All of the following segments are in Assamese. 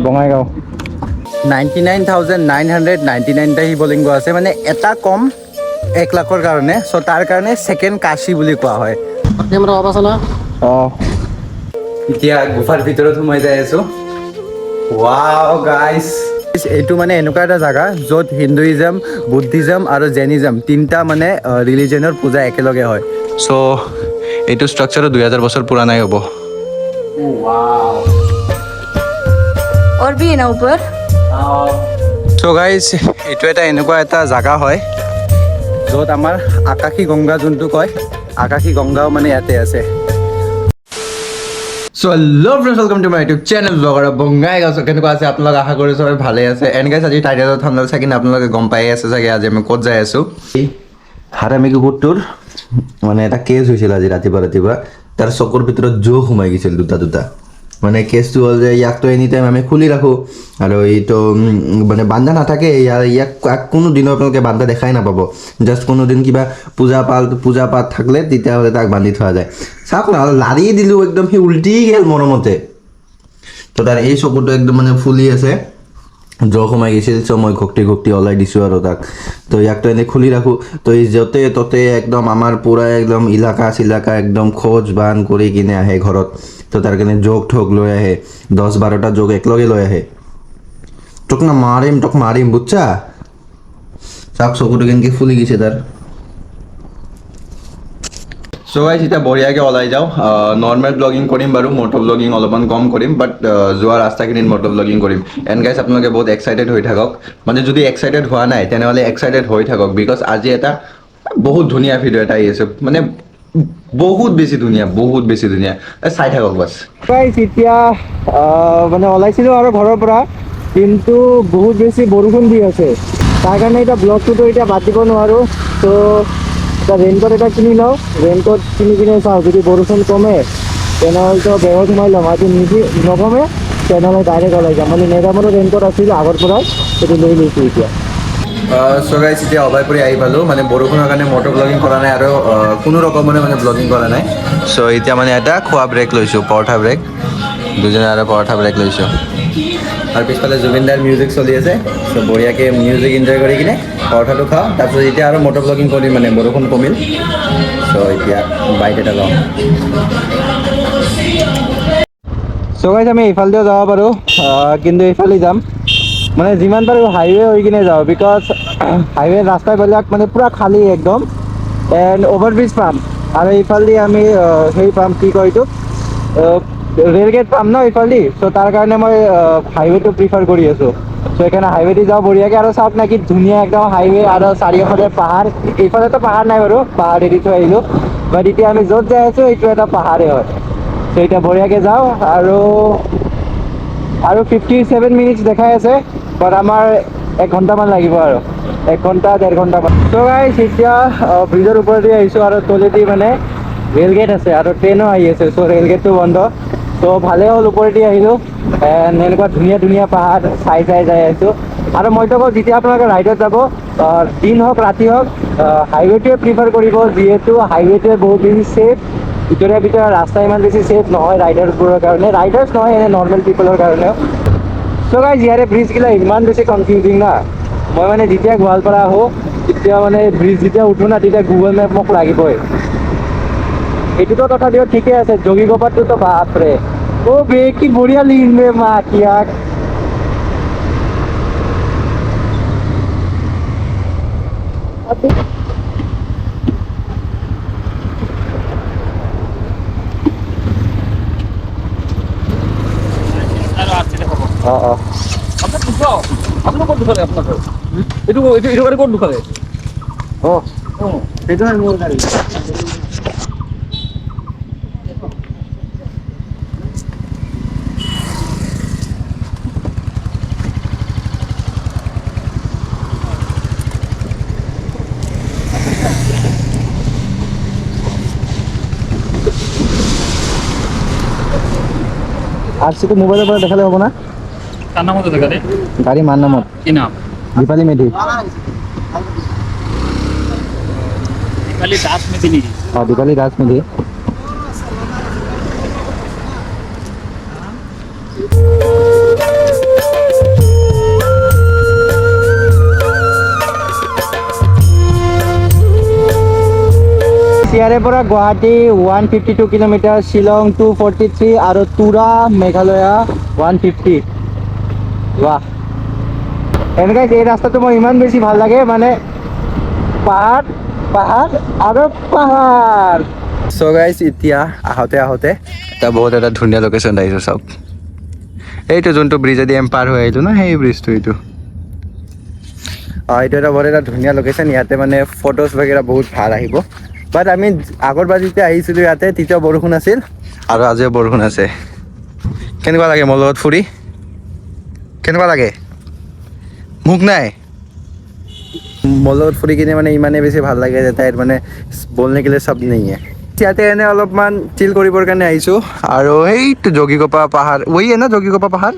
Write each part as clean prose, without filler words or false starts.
বঙাইগাঁও 99,999টা শিৱলিংগ আছে, মানে এটা কম 1 লাখৰ কাৰণে। চ' তাৰ কাৰণে ছেকেণ্ড কাশী বুলি কোৱা হয়। অঁ, এতিয়া গুফাৰ ভিতৰত সোমাই যাই আছো। ৱাও গাইছ, এইটো মানে এনেকুৱা এটা জেগা য'ত হিন্দুইজম, বুদ্ধিজম আৰু জেনিজম তিনিটা মানে ৰিলিজনৰ পূজা একেলগে হয়। চ' এইটো ষ্ট্ৰাকচাৰো 2000 বছৰ পুৰণাই হ'ব। और भी है ना ऊपर। চ' গাইজ, এইটো এটা এনেকুৱা এটা জেগা হয় য'ত আমাৰ আকাশী গংগা যোনটো কয়, আকাশী গংগাও মানে ইয়াতে আছে। So' hello' friends, welcome to my YouTube channel vlogger Bongaigaon. কেনেকুৱা আছে আপোনালোক? আশা কৰিছোঁ চবেই ভালে আছে। এণ্ড গাইজ, আজি টাইটেলত ঠাণ্ডা চাগে আপোনালোকে গম পায়ে আছে চাগে আজি আমি ক'ত যাই আছোঁ। হাৰামী কুকুৰটোৰ মানে এটা কেছ হৈছিল আজি ৰাতিপুৱা। তাৰ চকুৰ ভিতৰত জোক সোমাই গৈছিল দুটা। মানে কেছটো হ'ল যে ইয়াকতো এনি টাইম আমি খুলি ৰাখোঁ আৰু এইটো মানে বান্ধা নাথাকে। ইয়াক কোনো দিনো আপোনালোকে বান্ধা দেখাই নাপাব। জাষ্ট কোনো দিন কিবা পূজা পাঠ থাকিলে তেতিয়াহ'লে তাক বান্ধি থোৱা যায়। চাওক না, লাৰি দিলোঁ একদম, সি উল্টি গ'ল মৰমতে। তো তাৰ এই চকুটো একদম মানে ফুলি আছে, জোক সোমাই গৈছিল। চ' মই ঘক্তি ওলাই দিছোঁ আৰু তাক। তো ইয়াকতো এনেই খুলি ৰাখোঁ। তো এই য'তে ত'তে একদম আমাৰ পূৰা একদম ইলাকা একদম খোজ বান কৰি কিনে আহে ঘৰত। তো তাৰ কাৰণে জোক ঠোক লৈ আহে, 10-12টা জোক একেলগে লৈ আহে। তোক মাৰিম বুজছা? চাওক চকুটো কেনেকৈ ফুলি গৈছে তাৰ। চ' গাইজ, এতিয়া বঢ়িয়াকৈ ওলাই যাওঁ। নৰ্মেল ব্লগিং কৰিম বাৰু, মটো ব্লগিং অলপমান কম কৰিম, বাট যোৱা ৰাস্তাখিনিত মটো ব্লগিং কৰিম। এণ্ড গাইজ, আপোনালোকে বহুত এক্সাইটেড হৈ থাকক। মানে যদি এক্সাইটেড হোৱা নাই তেনেহ'লে এক্সাইটেড হৈ থাকক, বিকজ আজি এটা বহুত ধুনীয়া ভিডিঅ' এটা আহি আছে। মানে বহুত বেছি ধুনীয়া। চাই থাকক বাছ। গাইজ, এতিয়া মানে ওলাইছিলোঁ আৰু ঘৰৰ পৰা, কিন্তু বহুত বেছি বৰষুণ দি আছে। তাৰ কাৰণে এতিয়া ব্লগটোতো এতিয়া বাদ দিব নোৱাৰোঁ। ত' এটা ৰেইনকোট এটা কিনি লওঁ। ৰেইনকোট কিনি কিনে চাওঁ, যদি বৰষুণ কমে তেনেহ'লেতো বেগত সোমাই ল'ম, আৰু নকমে তেনেহ'লে ডাইৰেক্ট ওলাই যাম। মানে মেগামানৰ ৰেইনকোট আছিল আগৰ পৰাই, সেইটো লৈ লৈছোঁ এতিয়া। চ' গাইজ, এতিয়া অভয়পুৰী আহি পালোঁ। মানে বৰষুণৰ কাৰণে মটো ব্লগিং কৰা নাই আৰু কোনো ৰকমৰে মানে ব্লগিং কৰা নাই। চ' এতিয়া মানে এটা খোৱা ব্ৰেক লৈছোঁ, পৰঠা ব্ৰেক। দুজনে আৰু পৰঠা ব্ৰেক লৈছোঁ। আৰু পিছফালে জুবিন দাৰ মিউজিক চলি আছে। চ' বঢ়িয়াকৈ মিউজিক এনজয় কৰি কিনে পৰঠাটো খাওঁ। তাৰপিছত এতিয়া আৰু মটো ব্লগিং কৰিম, মানে বৰষুণ কমিল। চ' এতিয়া বাইট এটা লওঁ। চ' গাইজ, আমি এইফালেদিও যাব পাৰোঁ, কিন্তু এইফালে যাম মানে যিমান পাৰোঁ হাইৱে হৈ কিনে যাওঁ, বিকজ হাইৱে ৰাস্তাবিলাক মানে পূৰা খালী একদম। এণ্ড অভাৰব্ৰিজ পাম, আৰু এইফালেদি আমি সেই পাম, কি কয় এইটো, ৰেলগেট পাম ন এইফালেদি। চ' তাৰ কাৰণে মই হাইৱেটো প্ৰিফাৰ কৰি আছোঁ। চ' সেইকাৰণে হাইৱেদি যাওঁ বঢ়িয়াকৈ। আৰু চাওক না কি ধুনীয়া একদম হাইৱে, আৰু চাৰিওফালে পাহাৰ। এইফালেতো পাহাৰ নাই বাৰু, পাহাৰ এৰি থৈ আহিলোঁ। বাট এতিয়া আমি য'ত যাই আছোঁ এইটো এটা পাহাৰেই হয়। চ' এতিয়া বঢ়িয়াকৈ যাওঁ, আৰু 57 মিনিটছ দেখাই আছে, বাট আমাৰ 1 ঘণ্টামান লাগিব, আৰু 1 ঘণ্টা 1.5 ঘণ্টামান। চ' গাইজ, এতিয়া ব্ৰিজৰ ওপৰেদি আহিছোঁ, আৰু তলেদি মানে ৰেলগেট আছে, আৰু ট্ৰেইনো আহি আছে। চ' ৰেলগেটটো বন্ধ। ত' ভালেই হ'ল, ওপৰেদি আহিলোঁ। এনেকুৱা ধুনীয়া পাহাৰ চাই যাই আছোঁ। আৰু মইতো কওঁ, যেতিয়া আপোনালোকে ৰাইডত যাব, দিন হওক ৰাতি হওক, হাইৱেটোৱে প্ৰিফাৰ কৰিব, যিহেতু হাইৱেটোৱে বহুত বেছি ছেফ। ভিতৰে ৰাস্তা ইমান বেছি ছেফ নহয় ৰাইডাৰবোৰৰ কাৰণে, ৰাইডাৰ্ছ নহয়, এনে নৰ্মেল পিপলৰ কাৰণেও। চ' গাইজ, ইয়াৰে ব্ৰিজগিলা ইমান বেছি কনফিউজিং না। মই মানে যেতিয়া গোৱালপাৰা আহোঁ, তেতিয়া মানে ব্ৰিজ যেতিয়া উঠোঁ না, তেতিয়া গুগল মেপ মোক লাগিবই। এইটোতো তথাপিও ঠিকে আছে, যোগীঘোপাটোতো বাপৰে, অ' বে কি বঢ়িয়া লিন বে মা কিয়াক। অঁ, আপোনাৰ ক'ত দুখালে আপোনাৰ ঘৰ? এইটো গাড়ী ক'ত দুখালে? অঁ, সেইটো মোৰ গাড়ী। আৰচিটো মোবাইলৰ পৰা দেখালে হ'ব না? কাৰ নাম হতো গাড়ি? গাড়ী মাৰ নামত, কি নাম? দীপালী মেধি। দীপালি দাস মেদিনী। অঁ, দীপালী দাস মেধি। ইয়াৰে পৰা গুৱাহাটী 152 কিলোমিটাৰ, শ্বিলং 243 আৰু তুৰা মেঘালয়া 150। বাহ, এনেকৈ এই ৰাস্তাটো মোৰ ইমান বেছি ভাল লাগে, মানে পাহাৰ পাহাৰ আৰু পাহাৰ। চ' গাইজ, এতিয়া আহোঁতে এটা বহুত ধুনীয়া লোকেশ্যন আহিছোঁ চাওক। এইটো যোনটো ব্ৰিজেদি আমি পাৰ হৈ আহিলোঁ ন, সেই ব্ৰিজটো এইটো। এইটো এটা বহুত ধুনীয়া লোকেশ্যন। ইয়াতে মানে ফটোজ বাগেৰা বহুত ভাল আহিব। বাট আমি আগৰবাৰ যেতিয়া আহিছিলোঁ ইয়াতে, তেতিয়া বৰষুণ আছিল আৰু আজিও বৰষুণ আছে। কেনেকুৱা লাগে মোৰ লগত ফুৰি? কেনেকুৱা লাগে? মোক নাই, মোৰ লগত ফুৰি কিনে মানে ইমানেই বেছি ভাল লাগে যে তাইৰ মানে বলনে কেলে সব নেই হে। ইয়াতে এনে অলপমান চিল কৰিবৰ কাৰণে আহিছোঁ। আৰু এইটো যোগীঘোপা পাহাৰ, যোগীঘোপা পাহাৰ,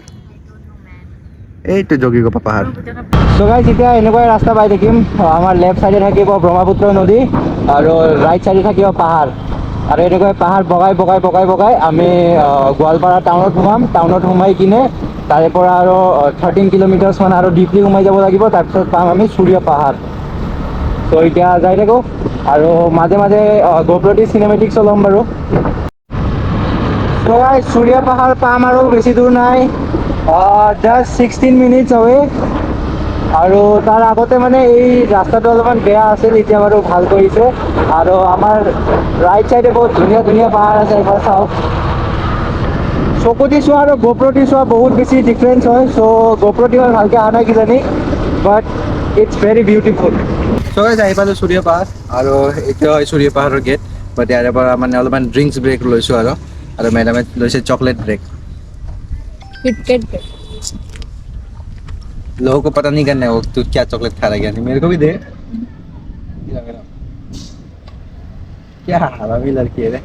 এইটো যোগীঘোপা পাহাৰ। চ' গাইজ, এতিয়া এনেকুৱাই ৰাস্তা পাই থাকিম। আমাৰ লেফ্ট চাইডে থাকিব ব্ৰহ্মপুত্ৰ নদী আৰু ৰাইট চাইডে থাকিব পাহাৰ। আৰু এনেকৈ পাহাৰ বগাই আমি গোৱালপাৰা টাউনত সোমাম। টাউনত সোমাই কিনে তাৰে পৰা আৰু 13 কিলোমিটাৰ্ছ মান আৰু ডিপলি সোমাই যাব লাগিব। তাৰপিছত পাম আমি সূৰ্য পাহাৰ। ত' এতিয়া যাই থাকোঁ আৰু মাজে মাজে গোপ্ৰ'টি চিনেমেটিক্সো ল'ম বাৰু। ত' গাইজ, সূৰ্য পাহাৰ পাম আৰু বেছি দূৰ নাই, জাষ্ট 16 মিনিটছ away। আৰু তাৰ আগতে মানে এই ৰাস্তাটো অলপমান বেয়া আছিল, এতিয়া বাৰু ভাল কৰিছে। আৰু আমাৰ ৰাইট চাইডে বহুত ধুনীয়া ধুনীয়া পাহাৰ আছে, এইফালে চাওক। চকুদি চোৱা আৰু গোপ্ৰ'টি চোৱা বহুত বেছি ডিফাৰেঞ্চ হয়। চ' গোপ্ৰ'টি মই ভালকৈ অহা নাই কিজানি, but it's very beautiful. So' guys, আহি পালোঁ সূৰ্য পাহাৰ আৰু এতিয়া হয় সূৰ্য পাহাৰৰ গেট। বাট ইয়াৰে পৰা মানে অলপমান ড্ৰিংকছ ব্ৰেক লৈছোঁ আৰু মেডামে লৈছে চকলেট ব্ৰেক। किटकैट पे। लोगों को पता नहीं करना है वो तू क्या चॉकलेट खा रहा है, क्या मेरे को भी दे। क्या हरामी लड़की है रे।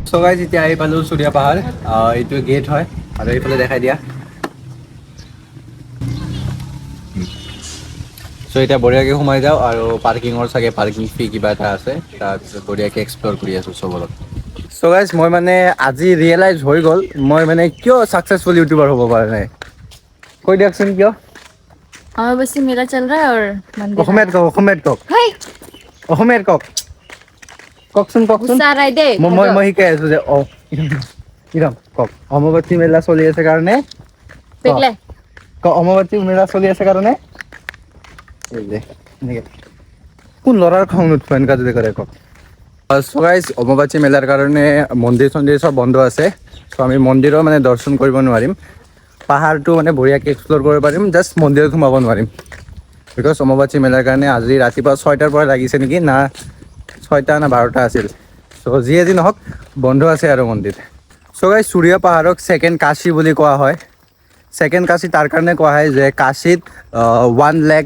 So guys, এতিয়া আহি পালোঁ সূৰ্য পাহাৰ। এইটো গেট হয় আৰু এইফালে দেখাই দিয়া। চ' এতিয়া বঢ়িয়াকৈ সোমাই যাওঁ আৰু পাৰ্কিঙৰ চাগে পাৰ্কিং ফি কিবা এটা আছে, তাৰপিছত বঢ়িয়াকৈ এক্সপ্ল'ৰ কৰি আছোঁ চবৰত। চ' গাইজ, মই মানে আজি ৰিয়েলাইজ হৈ গ'ল মই মানে কিয় ছাকচেছফুল ইউটিউবাৰ হ'ব পৰা নাই। কৈ দিয়কচোন কিয়? अमावस्या मेला चल रहा है और मंदिर অসমীয়াত কওক, অসমীয়াত কওক, हाय অসমীয়াত কওক, কওকচোন। गुस्सा आ रहा है दे মই শিকাই আছোঁ যে কিৰম কওক। অম্বুবাচী মেলা চলি আছে কাৰণে पिघले অম্বুবাচী মেলা চলি আছে কাৰণে কোন ল'ৰাৰ খং নুঠব এনেকুৱা যদি কৰে কওক। চ' গাইজ, অম্বুবাচী মেলাৰ কাৰণে মন্দিৰ চন্দিৰ চব বন্ধ আছে। চ' আমি মন্দিৰৰ মানে দৰ্শন কৰিব নোৱাৰিম। পাহাৰটো মানে বঢ়িয়াকৈ এক্সপ্ল'ৰ কৰিব পাৰিম, জাষ্ট মন্দিৰত সোমাব নোৱাৰিম। বিকজ অম্বুবাচী মেলাৰ কাৰণে আজি ৰাতিপুৱা 6টাৰ পৰা লাগিছে নেকি, না 6টা না 12টা আছিল। চ' যিয়ে যি নহওক বন্ধ আছে আৰু মন্দিৰ। চ' গাইজ, সূৰ্য পাহাৰক ছেকেণ্ড কাশী বুলি কোৱা হয়। ছেকেণ্ড কাশী তাৰ কাৰণে কোৱা হয় যে কাশীত 1 লাখ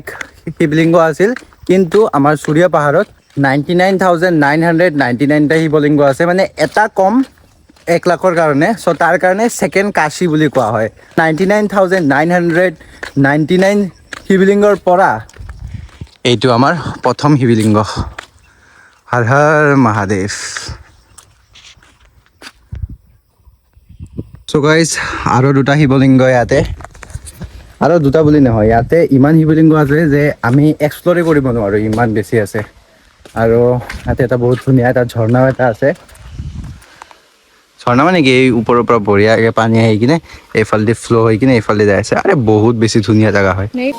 শিৱলিংগ আছিল, কিন্তু আমাৰ সূৰ্য পাহাৰত 99,999টা শিৱলিংগ আছে, মানে এটা কম 1 লাখৰ কাৰণে। চ' তাৰ কাৰণে ছেকেণ্ড কাশী বুলি কোৱা হয়। 99,999 শিৱলিংগৰ পৰা এইটো আমাৰ প্ৰথম শিৱলিংগ। হৰ হৰ মহাদেৱ। চ' গাইজ, আৰু 2টা শিৱলিংগ ইয়াতে, আৰু 2টা বুলি নহয়, ইয়াতে ইমান শিৱলিংগ আছে যে আমি এক্সপ্ল'ৰে কৰিব নোৱাৰোঁ, ইমান বেছি আছে। আৰু ইয়াতে এটা বহুত ধুনীয়া এটা ঝৰ্ণাও এটা আছে। ঝৰ্ণা মানে কি, এই ওপৰৰ পৰা বঢ়িয়াকৈ পানী আহি কিনে এইফালেদি ফ্ল' হৈ কিনে এইফালে যাই আছে। আৰে বহুত বেছি ধুনীয়া জেগা হয়। नहीं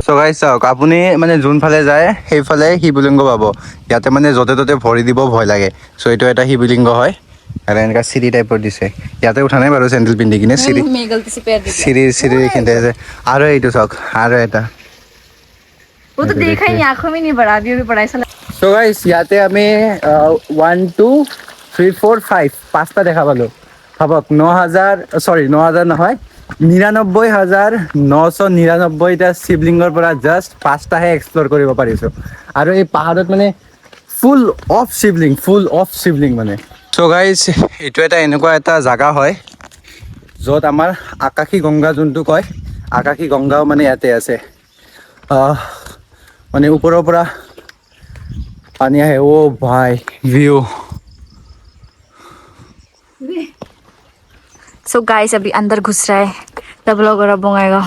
চ' গাইজ চাওক, আপুনি মানে যোনফালে যায় সেইফালে শিৱলিংগ পাব। ইয়াতে মানে য'তে ত'তে ভৰি দিব ভয় লাগে। চ' এইটো এটা শিৱলিংগ হয় আৰু এনেকুৱা চিৰি টাইপৰ দিছে। ইয়াতে উঠা নাই বাৰু চেণ্ডেল পিন্ধি কিনে, मैं गलती से पैर दे दिया চিৰি এইখিনিতে আছে। আৰু এইটো চাওক, আৰু এটা। वो तो देखा ही नहीं, आंखों में नहीं पड़ा, अभी भी पड़ा ऐसा চ' গাইজ, ইয়াতে আমি 1 to 3, 4, 5 পাঁচটা দেখা পালোঁ ভাবক 9,000 নহয় 99,999টা শিৱলিংগৰ পৰা জাষ্ট 5টাহে এক্সপ্ল'ৰ কৰিব পাৰিছোঁ আৰু এই পাহাৰত মানে ফুল অফ শিৱলিং মানে চ' গাইজ এইটো এটা এনেকুৱা এটা জাগা হয় য'ত আমাৰ আকাশী গংগা যোনটো কয় আকাশী গংগাও মানে ইয়াতে আছে মানে ওপৰৰ পৰা पानी है ओ भाई व्यू सो गाइस अभी अंदर घुस रहा है तब लोग और बोंगाएगा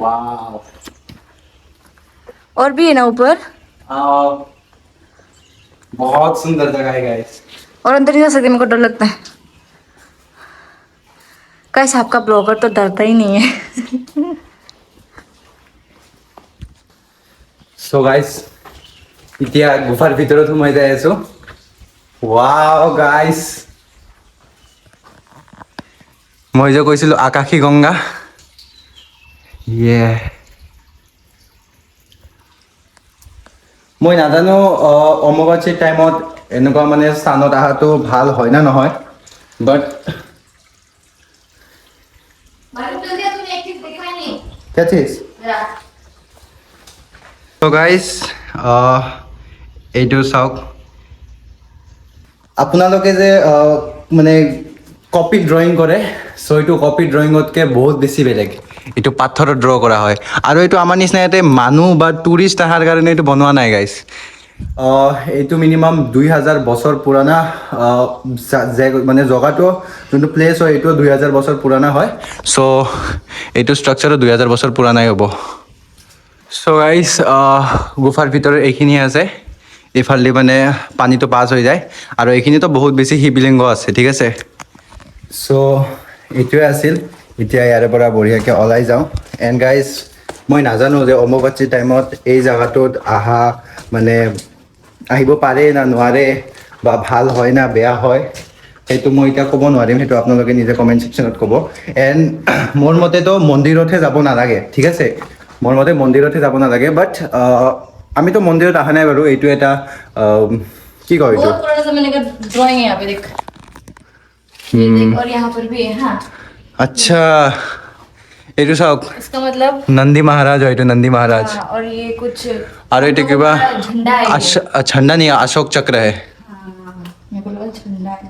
वाओ और भी है ना ऊपर बहुत सुंदर जगह है गाइस और अंदर नहीं जा सकते मेरे को डर लगता है गाइस आपका ब्लॉगर तो डरता ही नहीं है सो गाइस এতিয়া গুফাৰ ভিতৰত সোমাই যাই আছো ওয়াও গাইস মই যে কৈছিলো আকাশী গংগা ইয়ে মই নাজানো অম্বুবাচীৰ টাইমত এনেকুৱা মানে স্থানত অহাটো ভাল হয় না নহয় বাট क्या चीज तो गाइस এইটো চাওক আপোনালোকে যে মানে কপি ড্ৰয়িং কৰে চ' এইটো কপি ড্ৰয়িঙতকৈ বহুত বেছি বেলেগ এইটো পাথৰত ড্ৰ কৰা হয় আৰু এইটো আমাৰ নিচিনা ইয়াতে মানুহ বা টুৰিষ্ট অহাৰ কাৰণে এইটো বনোৱা নাই গাইছ এইটো মিনিমাম 2000 বছৰ পুৰণা মানে জগাটো যোনটো প্লেচ হয় এইটো 2000 বছৰ পুৰণা হয় চ' এইটো ষ্ট্ৰাকচাৰো 2000 বছৰ পুৰণাই হ'ব চ' গাইছ গুফাৰ ভিতৰত এইখিনি আছে এইফালে মানে পানীটো পাছ হৈ যায় আৰু এইখিনিতো বহুত বেছি শিৱলিংগ আছে ঠিক আছে চ' এইটোৱে আছিল এতিয়া ইয়াৰে পৰা বঢ়িয়াকৈ ওলাই যাওঁ এণ্ড গাইজ মই নাজানো যে অম্বুবাচীৰ টাইমত এই জেগাটোত অহা মানে আহিব পাৰে না নোৱাৰে বা ভাল হয় না বেয়া হয় সেইটো মই এতিয়া ক'ব নোৱাৰিম সেইটো আপোনালোকে নিজে কমেণ্ট ছেকশ্যনত ক'ব এণ্ড মোৰ মতেতো মন্দিৰতহে যাব নালাগে ঠিক আছে মোৰ মতে মন্দিৰতহে যাব নালাগে বাট আমিতো মন্দিৰত অহা নাই বাৰু এইটো এটা কি কয় এইটো बहुत पुराना जमाने का ड्राइंग है यहाँ पे देख ये देख और यहाँ पर भी है हाँ আচ্ছা এইটো চাওক इसका मतलब নন্দী মহাৰাজ হয় এইটো নন্দী মহাৰাজ हाँ, और ये कुछ আৰু এইটো কিবা झंडा है ये। झंडा नहीं अशोक चक्र है हाँ, मेरे को लगा झंडा है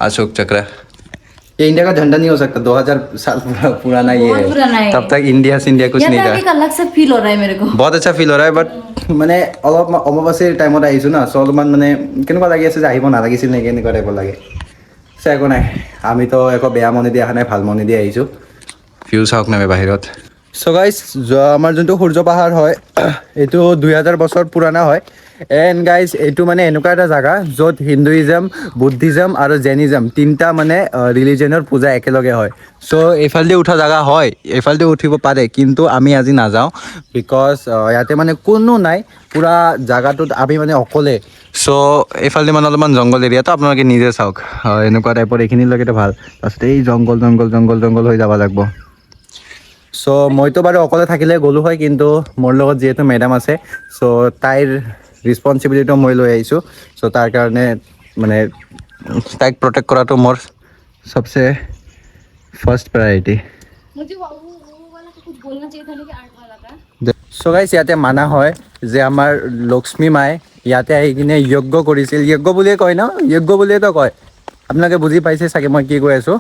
अशोक चक्र ये इंडिया का झंडा नहीं हो सकता 2000 साल पुराना ये बहुत पुराना है तब तक इंडिया से इंडिया कुछ यार नहीं ना था एक अलग से फील हो रहा है मेरे को बहुत अच्छा ফিল हो रहा है बट মানে অলপ অমাৱাস্যাৰ টাইমত আহিছোঁ না চ' অলপমান মানে কেনেকুৱা লাগি আছে যে আহিব নালাগিছিল নেকি এনেকুৱা টাইপৰ লাগে চ' একো নাই আমিতো একো বেয়া মনে দি অহা নাই ভাল মনে দি আহিছোঁ ভিউ চাওক না বাহিৰত চ' গাইজ আমাৰ যোনটো সূৰ্য পাহাৰ হয় এইটো 2000 বছৰ পুৰণা হয় এণ্ড গাইজ এইটো মানে এনেকুৱা এটা জেগা য'ত হিন্দুইজম বুদ্ধিজম আৰু জেনিজম তিনিটা মানে ৰিলিজনৰ পূজা একেলগে হয় চ' এইফালেদি উঠা জেগা হয় এইফালেদি উঠিব পাৰে কিন্তু আমি আজি নাযাওঁ বিকজ ইয়াতে মানে কোনো নাই পূৰা জেগাটোত আমি মানে অকলে চ' এইফালেদি মানে অলপমান জংঘল এৰিয়াটো আপোনালোকে নিজে চাওক এনেকুৱা টাইপৰ এইখিনিলৈকেতো ভাল তাৰপিছত এই জংঘল হৈ যাব লাগিব চ' মইতো বাৰু অকলে থাকিলে গ'লো হয় কিন্তু মোৰ লগত যিহেতু মেডাম আছে চ' তাইৰ ৰেছপনচিবিলিটিটো মই লৈ আহিছোঁ চ' তাৰ কাৰণে মানে তাইক প্ৰটেক্ট কৰাটো মোৰ চবচে ফাৰ্ষ্ট প্ৰায়ৰিটি मुझे वो वाला तो कुछ बोलना चाहिए था लेकिन आर्ट वाला का চ' গাইছ ইয়াতে মানা হয় যে আমাৰ লক্ষ্মী মায়ে ইয়াতে আহি কিনে যজ্ঞ কৰিছিল যজ্ঞ বুলিয়ে কয় ন যজ্ঞ বুলিয়েতো কয় আপোনালোকে বুজি পাইছে চাগে মই কি কৈ আছোঁ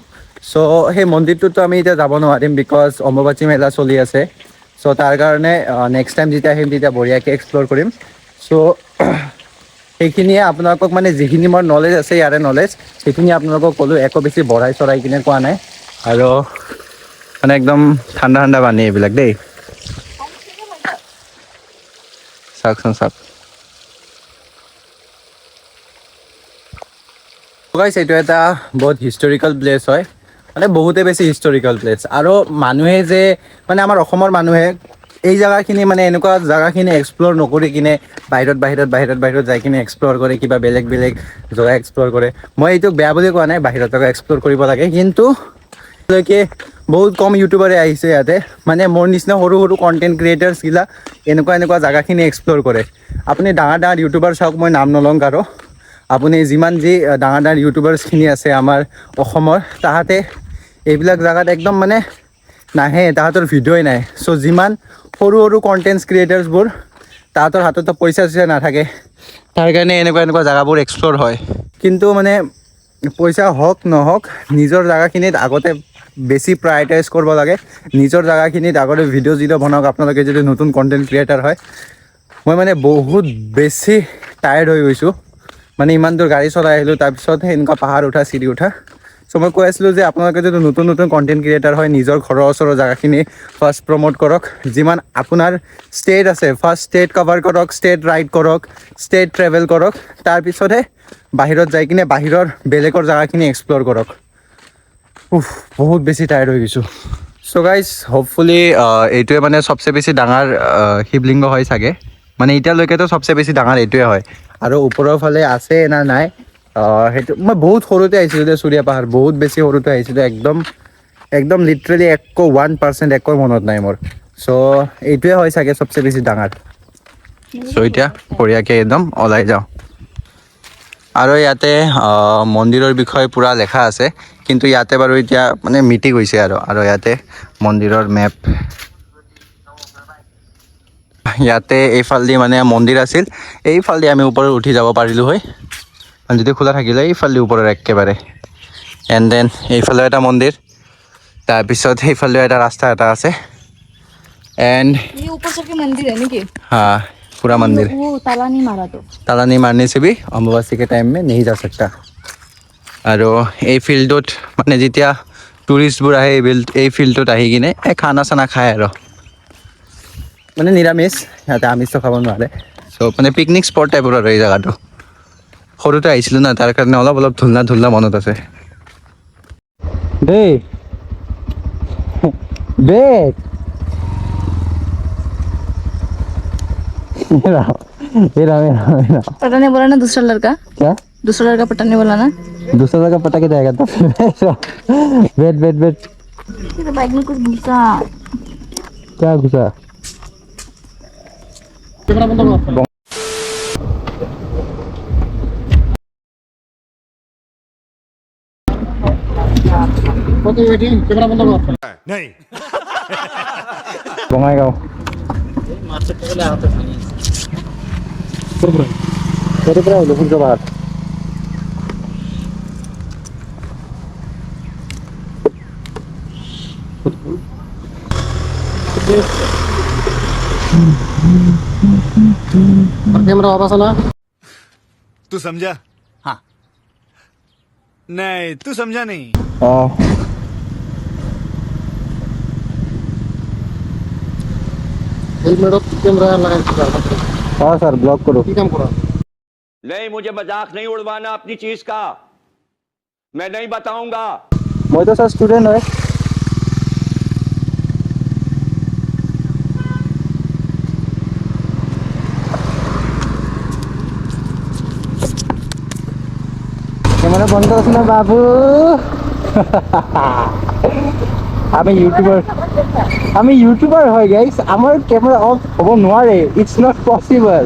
চ' সেই মন্দিৰটোতো আমি এতিয়া যাব নোৱাৰিম বিকজ অম্বুবাচী মেলা চলি আছে চ' তাৰ কাৰণে নেক্সট টাইম যেতিয়া আহিম তেতিয়া বঢ়িয়াকৈ এক্সপ্ল'ৰ কৰিম চ' সেইখিনিয়ে আপোনালোকক মানে যিখিনি মোৰ নলেজ আছে ইয়াৰে নলেজ সেইখিনি আপোনালোকক ক'লোঁ একো বেছি বঢ়াই চঢ়াই কিনে কোৱা নাই আৰু মানে একদম ঠাণ্ডা ঠাণ্ডা পানী এইবিলাক দেই চাওকচোন চাওক গাইছ এইটো এটা বহুত হিষ্টৰিকেল প্লেচ হয় মানে বহুতে বেছি হিষ্টৰিকেল প্লেচ আৰু মানুহে যে মানে আমাৰ অসমৰ মানুহে এই জেগাখিনি মানে এনেকুৱা জেগাখিনি এক্সপ্ল'ৰ নকৰি কিনে বাহিৰত যাই কিনে এক্সপ্ল'ৰ কৰে কিবা বেলেগ জেগা এক্সপ্ল'ৰ কৰে মই এইটো বেয়া বুলি কোৱা নাই বাহিৰত জেগা এক্সপ্ল'ৰ কৰিব লাগে কিন্তু বহুত কম ইউটিউবাৰে আহিছে ইয়াতে মানে মোৰ নিচিনা সৰু কণ্টেণ্ট ক্ৰিয়েটাৰ্ছগিলা এনেকুৱা জেগাখিনি এক্সপ্ল'ৰ কৰে আপুনি ডাঙৰ ইউটিউবাৰ চাওক মই নাম নলওঁ কাৰো আপুনি যিমান যি ডাঙৰ ডাঙৰ ইউটিউবাৰ্ছখিনি আছে আমাৰ অসমৰ, তাহাঁতে এইবিলাক জেগাত একদম মানে নাহে, তাহাঁতৰ ভিডিঅ'ই নাই। চ' যিমান সৰু সৰু কণ্টেণ্ট ক্ৰিয়েটাৰ্ছবোৰ, তাহাঁতৰ হাততো পইচা চইচা নাথাকে, তাৰ কাৰণে এনেকুৱা জেগাবোৰ এক্সপ্ল'ৰ হয়। কিন্তু মানে পইচা হওক নহওক, নিজৰ জেগাখিনিত আগতে বেছি প্ৰায়ৰিটাইজ কৰিব লাগে। নিজৰ জেগাখিনিত আগতে ভিডিঅ' চিডিঅ' বনাওক আপোনালোকে যদি নতুন কণ্টেণ্ট ক্ৰিয়েটাৰ হয়। মই মানে বহুত বেছি টায়াৰ্ড হৈ গৈছোঁ, মানে ইমান দূৰ গাড়ী চলাই আহিলোঁ, তাৰপিছত এনেকুৱা পাহাৰ উঠা চিৰি উঠা। চ' মই কৈ আছিলোঁ যে আপোনালোকে যদি নতুন কণ্টেণ্ট ক্ৰিয়েটাৰ হয়, নিজৰ ঘৰৰ ওচৰৰ জেগাখিনি ফাৰ্ষ্ট প্ৰমোট কৰক। যিমান আপোনাৰ ষ্টেট আছে, ফাৰ্ষ্ট ষ্টেট কভাৰ কৰক, ষ্টেট ৰাইড কৰক, ষ্টেট ট্ৰেভেল কৰক, তাৰপিছতহে বাহিৰত যাই কিনে বাহিৰৰ বেলেগৰ জেগাখিনি এক্সপ্ল'ৰ কৰক। বহুত বেছি টায়াৰ্ড হৈ গৈছোঁ। চ' গাইজ হোপফুলি এইটোৱে মানে চবচে বেছি ডাঙৰ শিৱলিংগ হয় চাগে, মানে এতিয়ালৈকেতো চবচে বেছি ডাঙৰ এইটোৱে হয়। আৰু ওপৰৰ ফালে আছে না নাই সেইটো মই বহুত সৰুতে আহিছিলোঁ যে চুৰিয়া পাহাৰ, বহুত বেছি সৰুতে আহিছিলোঁ, একদম লিটাৰেলি 1% একো মনত নাই মোৰ। চ' এইটোৱে হয় চাগে চবচে বেছি ডাঙৰ। চ' এতিয়া বঢ়িয়াকৈ একদম ওলাই যাওঁ। আৰু ইয়াতে মন্দিৰৰ বিষয়ে পূৰা লেখা আছে, কিন্তু ইয়াতে বাৰু এতিয়া মানে মিটি গৈছে আৰু ইয়াতে মন্দিৰৰ মেপ, ইয়াতে এইফালেদি মানে মন্দিৰ আছিল, এইফালেদি আমি ওপৰত উঠি যাব পাৰিলোঁ হয় যদি খোলা থাকিলে, এইফালেদি ওপৰত একেবাৰে। এণ্ড দেন এইফালেও এটা মন্দিৰ, তাৰপিছত সেইফালেও এটা ৰাস্তা এটা আছে। एंड ये ऊपर चढ़ के मंदिर है ना कि हाँ पूरा मंदिर, वो ताला नहीं मारा तो ताला नहीं मारने से भी अमावस्या के टाइम में नहीं जा सकता। আৰু এই ফিল্ডত মানে যেতিয়া টুৰিষ্টবোৰ আহে এই ফিল্ডত আহি কিনে খানা চানা খায় আৰু মানে নিৰামিষ, সিহঁতে আমিষটো খাব নোৱাৰে। চ' মানে পিকনিক স্পট টাইপৰ আৰু এই জেগাটো। সৰুতে আহিছিলোঁ না, তাৰ কাৰণে অলপ ধুলনা মনত আছে দেই। বেগ पटाने बोला ना दूसरा लड़का, क्या दूसरा लड़का पटाने बोला ना। दूसरा जगह पटा के जाएगा तो वेट तेरे बाइक में कुछ घुसा। क्या घुसा? ক্যামেরা বন্ধ কর। কত ওয়েটিং, ক্যামেরা বন্ধ কর। বঙাইগাঁও মাছের টেবিলে আহতে পারি। এর পৰা আহিলোঁ সূৰ্যপাহাৰ। ক্যামেরা অফ আছে না? तू समझा? हाँ। नहीं तू समझा नहीं। অঁ হেলমেটত ক্যামেরা লাগাইছিস অঁ ছাৰ ব্লক কৰোঁ। কি কাম কৰা? नहीं, मुझे मजाक नहीं उड़वाना अपनी चीज का, मैं नहीं बताऊंगा। মইতো ছাৰ ষ্টুডেণ্ট হয়। ক্যামেৰা বন্ধ আছে না বাবু? আমি ইউটিউবাৰ হয় গাইছ, আমাৰ কেমেৰা অফ হ'ব নোৱাৰে, ইটছ নট পচিবল।